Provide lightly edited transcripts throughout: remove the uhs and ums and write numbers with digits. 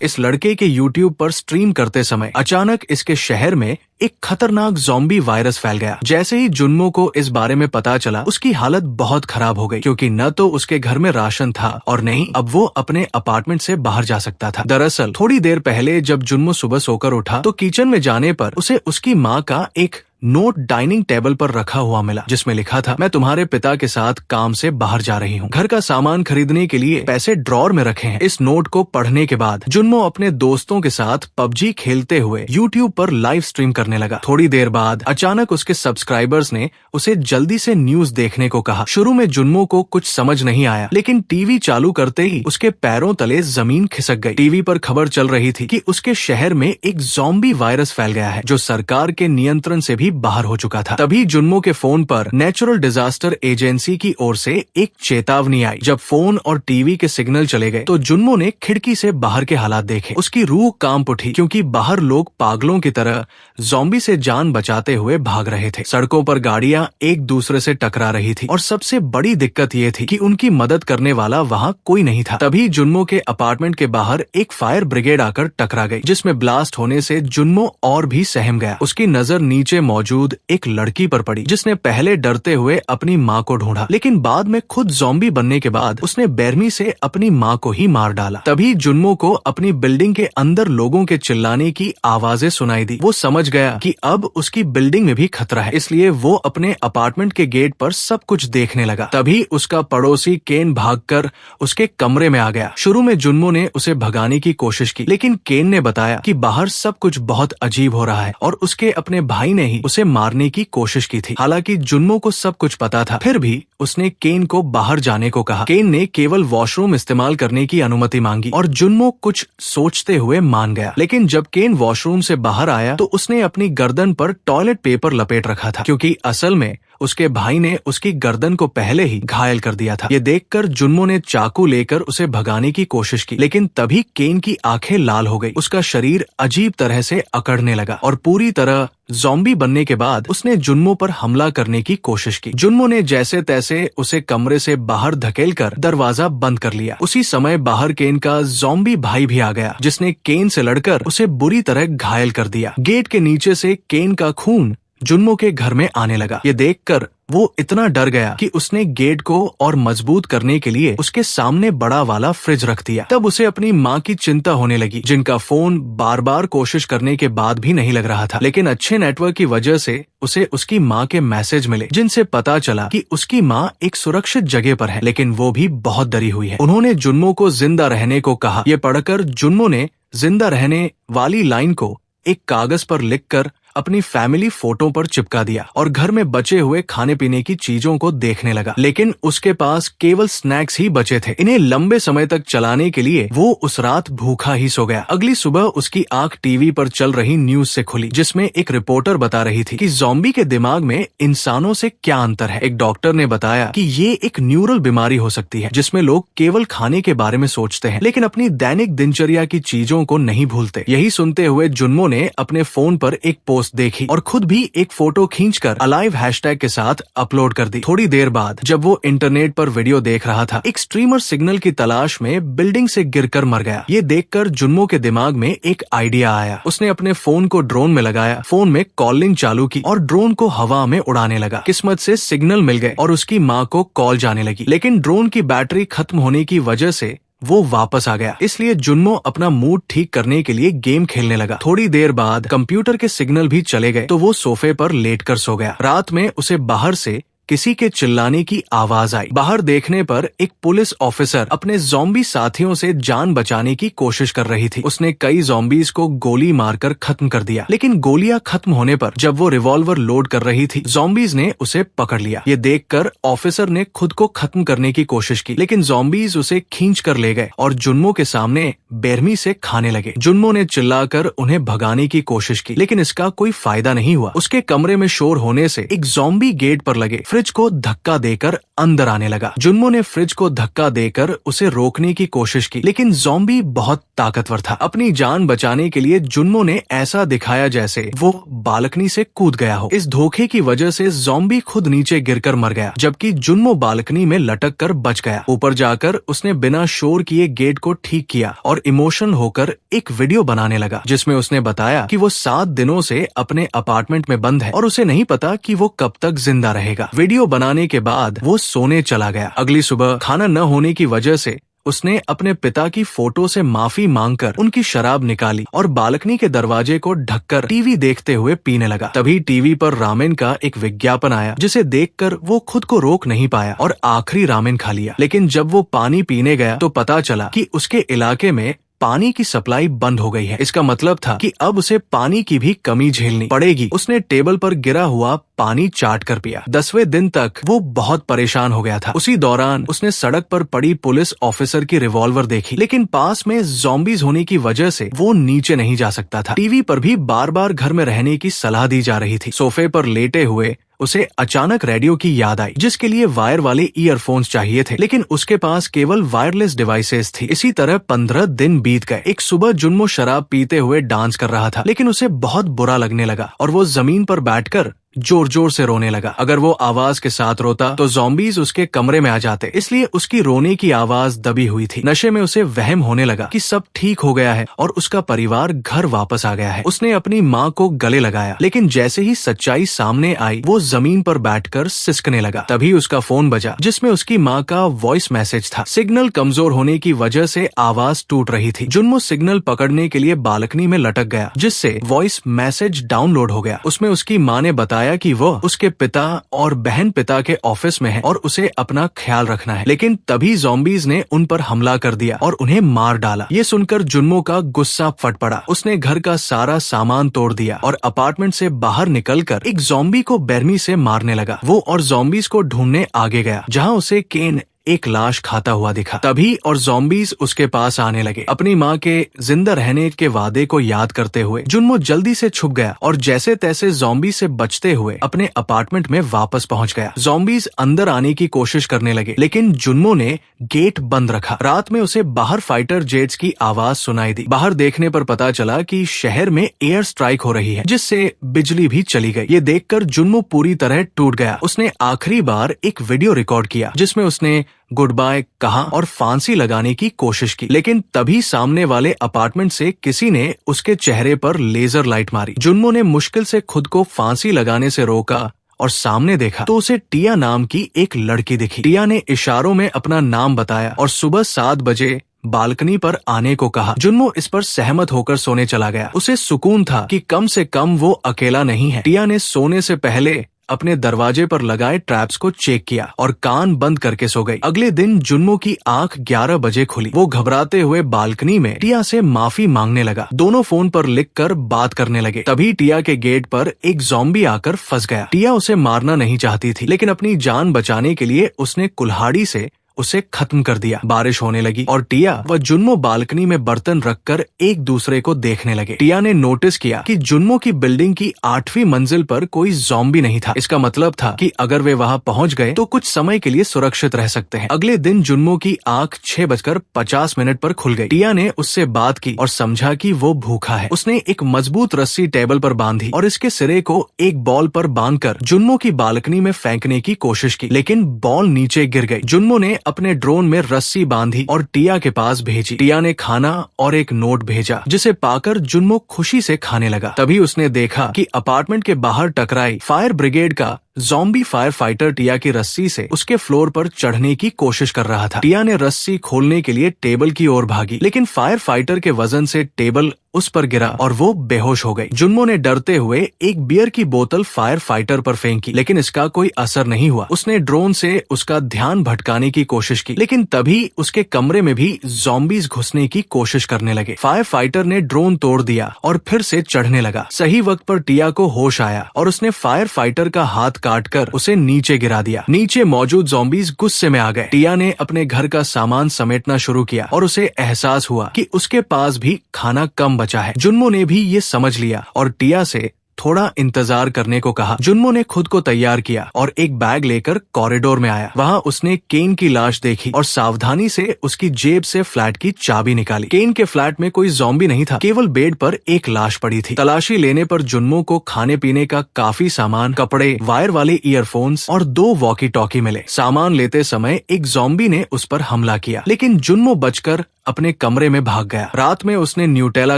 इस लड़के के YouTube पर स्ट्रीम करते समय अचानक इसके शहर में एक खतरनाक ज़ॉम्बी वायरस फैल गया। जैसे ही जुन्मो को इस बारे में पता चला, उसकी हालत बहुत खराब हो गई, क्योंकि न तो उसके घर में राशन था और नहीं अब वो अपने अपार्टमेंट से बाहर जा सकता था। दरअसल थोड़ी देर पहले जब जुन्मो सुबह सोकर उठा तो किचन में जाने पर उसे उसकी माँ का एक नोट डाइनिंग टेबल पर रखा हुआ मिला, जिसमें लिखा था, मैं तुम्हारे पिता के साथ काम से बाहर जा रही हूँ, घर का सामान खरीदने के लिए पैसे ड्रॉर में रखे हैं। इस नोट को पढ़ने के बाद जुन्मो अपने दोस्तों के साथ पबजी खेलते हुए YouTube पर लाइव स्ट्रीम करने लगा। थोड़ी देर बाद अचानक उसके सब्सक्राइबर्स ने उसे जल्दी से न्यूज देखने को कहा। शुरू में जुन्मो को कुछ समझ नहीं आया, लेकिन टीवी चालू करते ही उसके पैरों तले जमीन खिसक गई। टीवी पर खबर चल रही थी कि उसके शहर में एक ज़ॉम्बी वायरस फैल गया है, जो सरकार के नियंत्रण से भी बाहर हो चुका था। तभी जुन्मो के फोन पर नेचुरल डिजास्टर एजेंसी की ओर से एक चेतावनी आई। जब फोन और टीवी के सिग्नल चले गए तो जुन्मो ने खिड़की से बाहर के हालात देखे। उसकी रूह कांप उठी, क्योंकि बाहर लोग पागलों की तरह ज़ॉम्बी से जान बचाते हुए भाग रहे थे। सड़कों पर गाड़ियां एक दूसरे से टकरा रही थी और सबसे बड़ी दिक्कत ये थी कि उनकी मदद करने वाला वहाँ कोई नहीं था। तभी जुन्मो के अपार्टमेंट के बाहर एक फायर ब्रिगेड आकर टकरा गई, जिसमें ब्लास्ट होने से जुन्मो और भी सहम गया। उसकी नजर नीचे मौजूद एक लड़की पर पड़ी, जिसने पहले डरते हुए अपनी माँ को ढूंढा, लेकिन बाद में खुद ज़ॉम्बी बनने के बाद उसने बेरहमी से अपनी माँ को ही मार डाला। तभी जुन्मो को अपनी बिल्डिंग के अंदर लोगों के चिल्लाने की आवाजें सुनाई दी। वो समझ गया कि अब उसकी बिल्डिंग में भी खतरा है, इसलिए वो अपने अपार्टमेंट के गेट पर सब कुछ देखने लगा। तभी उसका पड़ोसी केन भागकर उसके कमरे में आ गया। शुरू में जुन्मो ने उसे भगाने की कोशिश की, लेकिन केन ने बताया कि बाहर सब कुछ बहुत अजीब हो रहा है और उसके अपने भाई ने ही उसे मारने की कोशिश की थी। हालांकि जुन्मो को सब कुछ पता था, फिर भी उसने केन को बाहर जाने को कहा। केन ने केवल वॉशरूम इस्तेमाल करने की अनुमति मांगी और जुन्मो कुछ सोचते हुए मान गया। लेकिन जब केन वॉशरूम से बाहर आया तो उसने अपनी गर्दन पर टॉयलेट पेपर लपेट रखा था, क्योंकि असल में उसके भाई ने उसकी गर्दन को पहले ही घायल कर दिया था। ये देखकर जुन्मो ने चाकू लेकर उसे भगाने की कोशिश की, लेकिन तभी केन की आंखें लाल हो गई। उसका शरीर अजीब तरह से अकड़ने लगा और पूरी तरह ज़ॉम्बी बनने के बाद उसने जुन्मो पर हमला करने की कोशिश की। जुन्मो ने जैसे तैसे उसे कमरे से बाहर धकेलकर दरवाजा बंद कर लिया। उसी समय बाहर केन का ज़ॉम्बी भाई भी आ गया, जिसने केन से लड़कर उसे बुरी तरह घायल कर दिया। गेट के नीचे से केन का खून जुन्मो के घर में आने लगा। ये देखकर वो इतना डर गया कि उसने गेट को और मजबूत करने के लिए उसके सामने बड़ा वाला फ्रिज रख दिया। तब उसे अपनी माँ की चिंता होने लगी, जिनका फोन बार बार कोशिश करने के बाद भी नहीं लग रहा था। लेकिन अच्छे नेटवर्क की वजह से उसे उसकी माँ के मैसेज मिले, जिनसे पता चला कि उसकी माँ एक सुरक्षित जगह पर है, लेकिन वो भी बहुत डरी हुई है। उन्होंने जुन्मो को जिंदा रहने को कहा। ये पढ़कर जुन्मो ने जिंदा रहने वाली लाइन को एक कागज पर लिखकर अपनी फैमिली फोटो पर चिपका दिया और घर में बचे हुए खाने पीने की चीजों को देखने लगा। लेकिन उसके पास केवल स्नैक्स ही बचे थे। इन्हें लंबे समय तक चलाने के लिए वो उस रात भूखा ही सो गया। अगली सुबह उसकी आंख टीवी पर चल रही न्यूज से खुली, जिसमें एक रिपोर्टर बता रही थी कि ज़ॉम्बी के दिमाग में इंसानों से क्या अंतर है। एक डॉक्टर ने बताया कि ये एक न्यूरल बीमारी हो सकती है, जिसमें लोग केवल खाने के बारे में सोचते हैं, लेकिन अपनी दैनिक दिनचर्या की चीजों को नहीं भूलते। यही सुनते हुए जुन्मो ने अपने फोन पर एक पोस्ट देखी और खुद भी एक फोटो खींचकर अलाइव हैशटैग के साथ अपलोड कर दी। थोड़ी देर बाद जब वो इंटरनेट पर वीडियो देख रहा था, एक स्ट्रीमर सिग्नल की तलाश में बिल्डिंग से गिरकर मर गया। ये देखकर जुन्मो के दिमाग में एक आइडिया आया। उसने अपने फोन को ड्रोन में लगाया, फोन में कॉलिंग चालू की और ड्रोन को हवा में उड़ाने लगा। किस्मत से सिग्नल मिल गए और उसकी माँ को कॉल जाने लगी, लेकिन ड्रोन की बैटरी खत्म होने की वजह से वो वापस आ गया। इसलिए जुन्मो अपना मूड ठीक करने के लिए गेम खेलने लगा। थोड़ी देर बाद कंप्यूटर के सिग्नल भी चले गए तो वो सोफे पर लेटकर सो गया। रात में उसे बाहर से किसी के चिल्लाने की आवाज आई। बाहर देखने पर एक पुलिस ऑफिसर अपने ज़ॉम्बी साथियों से जान बचाने की कोशिश कर रही थी। उसने कई ज़ॉम्बीज को गोली मारकर खत्म कर दिया, लेकिन गोलियां खत्म होने पर जब वो रिवॉल्वर लोड कर रही थी, ज़ॉम्बीज ने उसे पकड़ लिया। ये देखकर ऑफिसर ने खुद को खत्म करने की कोशिश की, लेकिन ज़ॉम्बीज उसे खींच कर ले गए और जुन्मो के सामने बेरहमी से खाने लगे। जुन्मो ने चिल्लाकर उन्हें भगाने की कोशिश की, लेकिन इसका कोई फायदा नहीं हुआ। उसके कमरे में शोर होने से एक ज़ॉम्बी गेट पर लगे फ्रिज को धक्का देकर अंदर आने लगा। जुन्मो ने फ्रिज को धक्का देकर उसे रोकने की कोशिश की, लेकिन ज़ॉम्बी बहुत ताकतवर था। अपनी जान बचाने के लिए जुन्मो ने ऐसा दिखाया जैसे वो बालकनी से कूद गया हो। इस धोखे की वजह से ज़ॉम्बी खुद नीचे गिरकर मर गया, जबकि जुन्मो बालकनी में लटक कर बच गया। ऊपर जाकर उसने बिना शोर किए गेट को ठीक किया और इमोशनल होकर एक वीडियो बनाने लगा, जिसमें उसने बताया कि वो 7 दिनों से अपने अपार्टमेंट में बंद है और उसे नहीं पता कि वो कब तक जिंदा रहेगा। वीडियो बनाने के बाद वो सोने चला गया। अगली सुबह खाना न होने की वजह से उसने अपने पिता की फोटो से माफी मांगकर उनकी शराब निकाली और बालकनी के दरवाजे को ढककर टीवी देखते हुए पीने लगा। तभी टीवी पर रामेन का एक विज्ञापन आया, जिसे देखकर वो खुद को रोक नहीं पाया और आखिरी रामेन खा लिया। लेकिन जब वो पानी पीने गया तो पता चला कि उसके इलाके में पानी की सप्लाई बंद हो गई है। इसका मतलब था कि अब उसे पानी की भी कमी झेलनी पड़ेगी। उसने टेबल पर गिरा हुआ पानी चाट कर पिया। 10वें दिन तक वो बहुत परेशान हो गया था। उसी दौरान उसने सड़क पर पड़ी पुलिस ऑफिसर की रिवॉल्वर देखी, लेकिन पास में ज़ॉम्बीज होने की वजह से वो नीचे नहीं जा सकता था। टीवी पर भी बार बार घर में रहने की सलाह दी जा रही थी। सोफे पर लेटे हुए उसे अचानक रेडियो की याद आई, जिसके लिए वायर वाले ईयरफोन्स चाहिए थे, लेकिन उसके पास केवल वायरलेस डिवाइसेस थी। इसी तरह 15 दिन बीत गए। एक सुबह जुन्मो शराब पीते हुए डांस कर रहा था, लेकिन उसे बहुत बुरा लगने लगा और वो जमीन पर बैठकर जोर जोर से रोने लगा। अगर वो आवाज के साथ रोता तो ज़ॉम्बीज उसके कमरे में आ जाते, इसलिए उसकी रोने की आवाज दबी हुई थी। नशे में उसे वहम होने लगा कि सब ठीक हो गया है और उसका परिवार घर वापस आ गया है। उसने अपनी माँ को गले लगाया, लेकिन जैसे ही सच्चाई सामने आई वो जमीन पर बैठकर सिसकने लगा। तभी उसका फोन बजा, जिसमें उसकी माँ का वॉइस मैसेज था। सिग्नल कमजोर होने की वजह से आवाज टूट रही थी। जुन्मो सिग्नल पकड़ने के लिए बालकनी में लटक गया, जिससे वॉइस मैसेज डाउनलोड हो गया। उसमें उसकी माँ ने बताया कि वो उसके पिता और बहन पिता के ऑफिस में है और उसे अपना ख्याल रखना है। लेकिन तभी ज़ॉम्बीज ने उन पर हमला कर दिया और उन्हें मार डाला। ये सुनकर जुन्मो का गुस्सा फट पड़ा। उसने घर का सारा सामान तोड़ दिया और अपार्टमेंट से बाहर निकलकर एक ज़ॉम्बी को बेरमी से मारने लगा। वो और ज़ॉम्बीज को ढूंढने आगे गया, जहाँ उसे केन एक लाश खाता हुआ दिखा। तभी और ज़ॉम्बीज उसके पास आने लगे। अपनी माँ के जिंदा रहने के वादे को याद करते हुए जुन्मो जल्दी से छुप गया और जैसे तैसे ज़ॉम्बी से बचते हुए अपने अपार्टमेंट में वापस पहुंच गया। ज़ॉम्बीज अंदर आने की कोशिश करने लगे, लेकिन जुन्मो ने गेट बंद रखा। रात में उसे बाहर फाइटर जेट्स की आवाज सुनाई दी। बाहर देखने पर पता चला कि शहर में एयर स्ट्राइक हो रही है, जिससे बिजली भी चली गई। ये देखकर जुन्मो पूरी तरह टूट गया। उसने आखिरी बार एक वीडियो रिकॉर्ड किया, जिसमें उसने गुड बाय कहा और फांसी लगाने की कोशिश की, लेकिन तभी सामने वाले अपार्टमेंट से किसी ने उसके चेहरे पर लेजर लाइट मारी। जुन्मो ने मुश्किल से खुद को फांसी लगाने से रोका और सामने देखा तो उसे टिया नाम की एक लड़की दिखी। टिया ने इशारों में अपना नाम बताया और सुबह 7 बजे बालकनी पर आने को कहा। जुन्मो इस पर सहमत होकर सोने चला गया। उसे सुकून था कि कम से कम वो अकेला नहीं है। टिया ने सोने से पहले अपने दरवाजे पर लगाए ट्रैप्स को चेक किया और कान बंद करके सो गई। अगले दिन जुन्मो की आंख 11 बजे खुली। वो घबराते हुए बालकनी में टिया से माफी मांगने लगा। दोनों फोन पर लिखकर बात करने लगे। तभी टिया के गेट पर एक ज़ॉम्बी आकर फंस गया। टिया उसे मारना नहीं चाहती थी, लेकिन अपनी जान बचाने के लिए उसने कुल्हाड़ी से उसे खत्म कर दिया। बारिश होने लगी और टिया व जुन्मो बालकनी में बर्तन रखकर एक दूसरे को देखने लगे। टिया ने नोटिस किया कि जुन्मो की बिल्डिंग की 8वीं मंजिल पर कोई ज़ॉम्बी नहीं था। इसका मतलब था कि अगर वे वहां पहुंच गए तो कुछ समय के लिए सुरक्षित रह सकते हैं। अगले दिन जुन्मो की आंख 6:50 पर खुल गई। टिया ने उससे बात की और समझा कि वो भूखा है। उसने एक मजबूत रस्सी टेबल पर बांधी और इसके सिरे को एक बॉल पर बांधकर जुन्मो की बालकनी में फेंकने की कोशिश की, लेकिन बॉल नीचे गिर गई। जुन्मो ने अपने ड्रोन में रस्सी बांधी और टिया के पास भेजी। टिया ने खाना और एक नोट भेजा, जिसे पाकर जुन्मो खुशी से खाने लगा। तभी उसने देखा कि अपार्टमेंट के बाहर टकराई फायर ब्रिगेड का ज़ॉम्बी फायर फाइटर टिया की रस्सी से उसके फ्लोर पर चढ़ने की कोशिश कर रहा था। टिया ने रस्सी खोलने के लिए टेबल की ओर भागी, लेकिन फायर फाइटर के वजन से टेबल उस पर गिरा और वो बेहोश हो गई। जुन्मो ने डरते हुए एक बियर की बोतल फायर फाइटर पर फेंकी, लेकिन इसका कोई असर नहीं हुआ। उसने ड्रोन से उसका ध्यान भटकाने की कोशिश की, लेकिन तभी उसके कमरे में भी ज़ॉम्बीज घुसने की कोशिश करने लगे। फायर फाइटर ने ड्रोन तोड़ दिया और फिर से चढ़ने लगा। सही वक्त पर टिया को होश आया और उसने फायर फाइटर का हाथ काटकर उसे नीचे गिरा दिया। नीचे मौजूद ज़ॉम्बीज गुस्से में आ गए। टिया ने अपने घर का सामान समेटना शुरू किया और उसे एहसास हुआ कि उसके पास भी खाना कम बचा है। जुन्मो ने भी ये समझ लिया और टिया से थोड़ा इंतजार करने को कहा। जुन्मो ने खुद को तैयार किया और एक बैग लेकर कॉरिडोर में आया। वहाँ उसने केन की लाश देखी और सावधानी से उसकी जेब से फ्लैट की चाबी निकाली। केन के फ्लैट में कोई ज़ॉम्बी नहीं था, केवल बेड पर एक लाश पड़ी थी। तलाशी लेने पर जुन्मो को खाने पीने का काफी सामान, कपड़े, वायर वाले ईयरफोन्स और 2 वॉकी टॉकी मिले। सामान लेते समय एक ज़ॉम्बी ने उस पर हमला किया, लेकिन जुन्मो बचकर अपने कमरे में भाग गया। रात में उसने न्यूटेला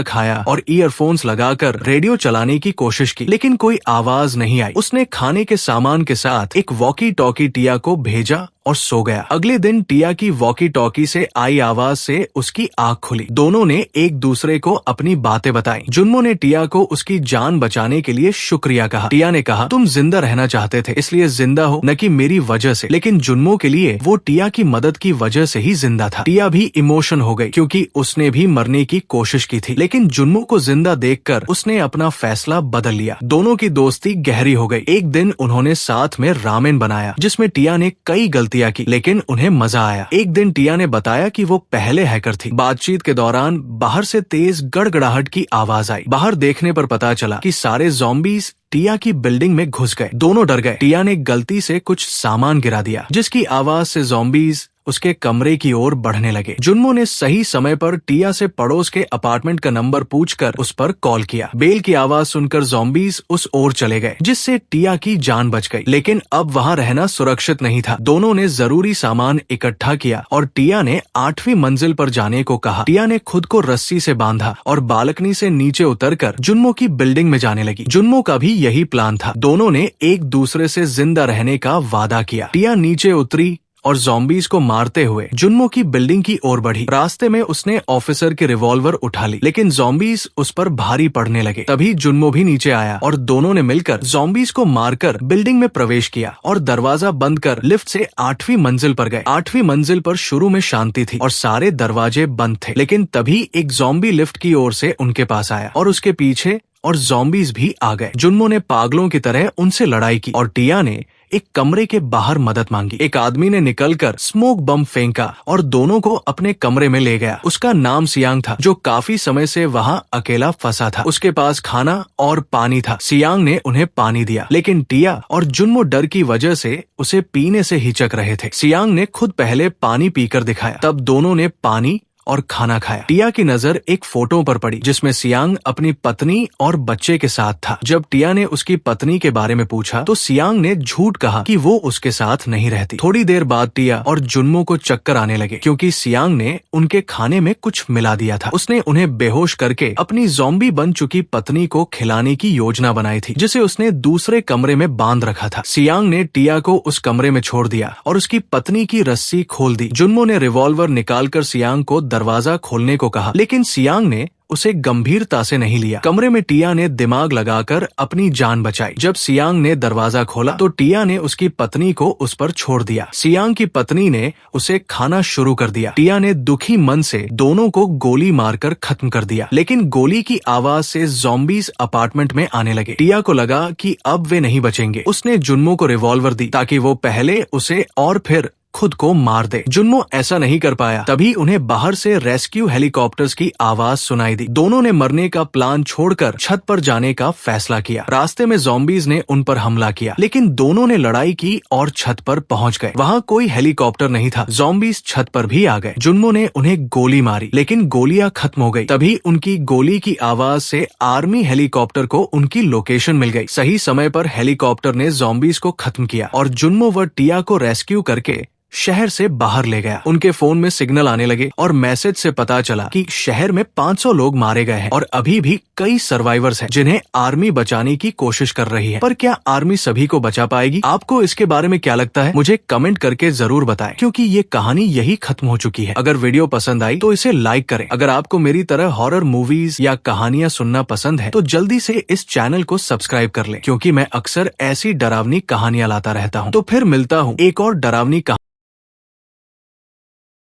खाया और ईयरफोन्स लगाकर रेडियो चलाने की कोशिश की, लेकिन कोई आवाज नहीं आई। उसने खाने के सामान के साथ एक वॉकी टॉकी टिया को भेजा और सो गया। अगले दिन टिया की वॉकी टॉकी से आई आवाज से उसकी आंख खुली। दोनों ने एक दूसरे को अपनी बातें बताई। जुन्मो ने टिया को उसकी जान बचाने के लिए शुक्रिया कहा। टिया ने कहा, तुम जिंदा रहना चाहते थे, इसलिए जिंदा हो, न कि मेरी वजह से। लेकिन जुन्मो के लिए वो टिया की मदद की वजह से ही जिंदा था। टिया भी इमोशन हो गई क्योंकि उसने भी मरने की कोशिश की थी, लेकिन जुन्मो को जिंदा देखकर उसने अपना फैसला बदल लिया। दोनों की दोस्ती गहरी हो गई। एक दिन उन्होंने साथ में रामेन बनाया, जिसमें टिया ने कई गलतियां की, लेकिन उन्हें मजा आया। एक दिन टिया ने बताया कि वो पहले हैकर थी। बातचीत के दौरान बाहर से तेज गड़गड़ाहट की आवाज आई। बाहर देखने पर पता चला कि सारे ज़ॉम्बीज टिया की बिल्डिंग में घुस गए। दोनों डर गए। टिया ने गलती से कुछ सामान गिरा दिया, जिसकी आवाज से ज़ॉम्बीज उसके कमरे की ओर बढ़ने लगे। जुन्मो ने सही समय पर टिया से पड़ोस के अपार्टमेंट का नंबर पूछकर उस पर कॉल किया। बेल की आवाज सुनकर ज़ॉम्बीज उस ओर चले गए, जिससे टिया की जान बच गई। लेकिन अब वहाँ रहना सुरक्षित नहीं था। दोनों ने जरूरी सामान इकट्ठा किया और टिया ने 8वीं मंजिल पर जाने को कहा। टिया ने खुद को रस्सी से बांधा और बालकनी से नीचे उतरकर जुन्मो की बिल्डिंग में जाने लगी। जुन्मो का भी यही प्लान था। दोनों ने एक दूसरे से जिंदा रहने का वादा किया। टिया नीचे उतरी और ज़ॉम्बीज को मारते हुए जुन्मो की बिल्डिंग की ओर बढ़ी। रास्ते में उसने ऑफिसर की रिवॉल्वर उठा ली, लेकिन ज़ॉम्बीज उस पर भारी पड़ने लगे। तभी जुन्मो भी नीचे आया और दोनों ने मिलकर ज़ॉम्बीज को मारकर बिल्डिंग में प्रवेश किया और दरवाजा बंद कर लिफ्ट से 8वीं मंजिल पर गए। 8वीं मंजिल पर शुरू में शांति थी और सारे दरवाजे बंद थे, लेकिन तभी एक ज़ॉम्बी लिफ्ट की ओर से उनके पास आया और उसके पीछे और ज़ॉम्बीज भी आ गए। जुन्मो ने पागलों की तरह उनसे लड़ाई की और टिया ने एक कमरे के बाहर मदद मांगी। एक आदमी ने निकलकर स्मोक बम फेंका और दोनों को अपने कमरे में ले गया। उसका नाम सियांग था, जो काफी समय से वहाँ अकेला फंसा था। उसके पास खाना और पानी था। सियांग ने उन्हें पानी दिया, लेकिन टिया और जुन्मो डर की वजह से उसे पीने से हिचक रहे थे। सियांग ने खुद पहले पानी पीकर दिखाया, तब दोनों ने पानी और खाना खाया। टिया की नजर एक फोटो पर पड़ी, जिसमें सियांग अपनी पत्नी और बच्चे के साथ था। जब टिया ने उसकी पत्नी के बारे में पूछा तो सियांग ने झूठ कहा कि वो उसके साथ नहीं रहती। थोड़ी देर बाद टिया और जुन्मो को चक्कर आने लगे, क्योंकि सियांग ने उनके खाने में कुछ मिला दिया था। उसने उन्हें बेहोश करके अपनी ज़ॉम्बी बन चुकी पत्नी को खिलाने की योजना बनाई थी, जिसे उसने दूसरे कमरे में बांध रखा था। सियांग ने टिया को उस कमरे में छोड़ दिया और उसकी पत्नी की रस्सी खोल दी। जुन्मो ने रिवॉल्वर निकालकर सियांग को दरवाजा खोलने को कहा, लेकिन सियांग ने उसे गंभीरता से नहीं लिया। कमरे में टिया ने दिमाग लगाकर अपनी जान बचाई। जब सियांग ने दरवाजा खोला तो टिया ने उसकी पत्नी को उस पर छोड़ दिया। सियांग की पत्नी ने उसे खाना शुरू कर दिया। टिया ने दुखी मन से दोनों को गोली मारकर खत्म कर दिया, लेकिन गोली की आवाज से ज़ॉम्बीज अपार्टमेंट में आने लगे। टिया को लगा कि अब वे नहीं बचेंगे। उसने जुन्मो को रिवॉल्वर दी ताकि वो पहले उसे और फिर खुद को मार दे। जुन्मो ऐसा नहीं कर पाया। तभी उन्हें बाहर से रेस्क्यू हेलीकॉप्टर्स की आवाज सुनाई दी। दोनों ने मरने का प्लान छोड़कर छत पर जाने का फैसला किया। रास्ते में ज़ॉम्बीज ने उन पर हमला किया, लेकिन दोनों ने लड़ाई की और छत पर पहुंच गए। वहां कोई हेलीकॉप्टर नहीं था। ज़ॉम्बीज छत पर भी आ गए। जुन्मो ने उन्हें गोली मारी, लेकिन गोलियां खत्म हो गई। तभी उनकी गोली की आवाज से आर्मी हेलीकॉप्टर को उनकी लोकेशन मिल गई। सही समय पर हेलीकॉप्टर ने ज़ॉम्बीज को खत्म किया और जुन्मो व टिया को रेस्क्यू करके शहर से बाहर ले गया। उनके फोन में सिग्नल आने लगे और मैसेज से पता चला कि शहर में 500 लोग मारे गए हैं और अभी भी कई सर्वाइवर्स हैं, जिन्हें आर्मी बचाने की कोशिश कर रही है। पर क्या आर्मी सभी को बचा पाएगी? आपको इसके बारे में क्या लगता है? मुझे कमेंट करके जरूर बताएं, क्योंकि ये कहानी यही खत्म हो चुकी है। अगर वीडियो पसंद आई तो इसे लाइक करें। अगर आपको मेरी तरह हॉरर मूवीज या कहानियां सुनना पसंद है तो जल्दी से इस चैनल को सब्सक्राइब कर लें, क्योंकि मैं अक्सर ऐसी डरावनी कहानियां लाता रहता हूँ। तो फिर मिलता हूँ एक और डरावनी